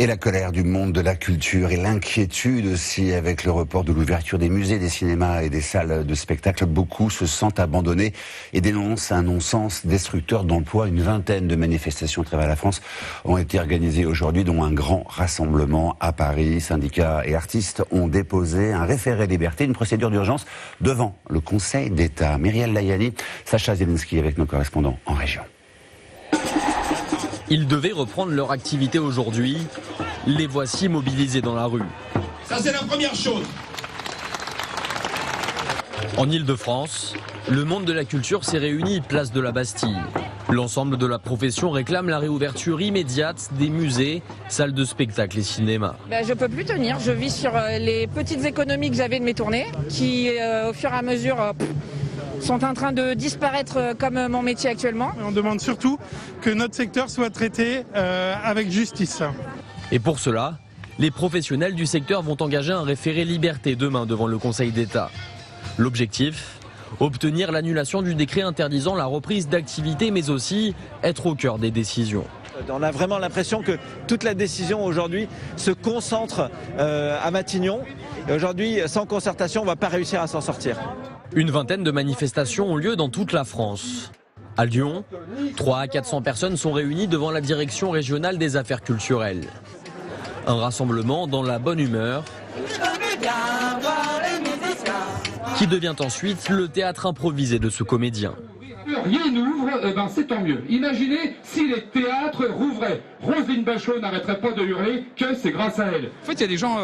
Et la colère du monde de la culture et l'inquiétude aussi avec le report de l'ouverture des musées, des cinémas et des salles de spectacle. Beaucoup se sentent abandonnés et dénoncent un non-sens destructeur d'emplois. Une vingtaine de manifestations à travers la France ont été organisées aujourd'hui, dont un grand rassemblement à Paris. Syndicats et artistes ont déposé un référé liberté, une procédure d'urgence devant le Conseil d'État. Myriel Layani, Sacha Zielinski avec nos correspondants en région. Ils devaient reprendre leur activité aujourd'hui. Les voici mobilisés dans la rue. Ça, c'est la première chose. En Ile-de-France, le monde de la culture s'est réuni place de la Bastille. L'ensemble de la profession réclame la réouverture immédiate des musées, salles de spectacle et cinémas. Je peux plus tenir. Je vis sur les petites économies que j'avais de mes tournées, qui au fur et à mesure sont en train de disparaître comme mon métier actuellement. On demande surtout que notre secteur soit traité avec justice. Et pour cela, les professionnels du secteur vont engager un référé liberté demain devant le Conseil d'État. L'objectif ? Obtenir l'annulation du décret interdisant la reprise d'activité, mais aussi être au cœur des décisions. On a vraiment l'impression que toute la décision aujourd'hui se concentre à Matignon. Et aujourd'hui, sans concertation, on ne va pas réussir à s'en sortir. Une vingtaine de manifestations ont lieu dans toute la France. À Lyon, 300 à 400 personnes sont réunies devant la direction régionale des affaires culturelles. Un rassemblement dans la bonne humeur qui devient ensuite le théâtre improvisé de ce comédien. Rien n'ouvre, c'est tant mieux. Imaginez si les théâtres rouvraient. Roselyne Bachelot n'arrêterait pas de hurler que c'est grâce à elle. En fait, il y a des gens,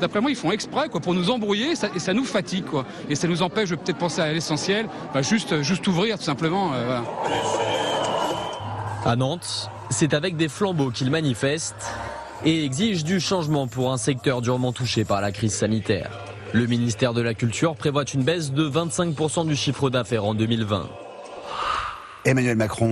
d'après moi, ils font exprès pour nous embrouiller et ça nous fatigue. Et ça nous empêche de peut-être penser à l'essentiel, juste ouvrir tout simplement. Voilà. À Nantes, c'est avec des flambeaux qu'ils manifestent et exigent du changement pour un secteur durement touché par la crise sanitaire. Le ministère de la Culture prévoit une baisse de 25% du chiffre d'affaires en 2020. Emmanuel Macron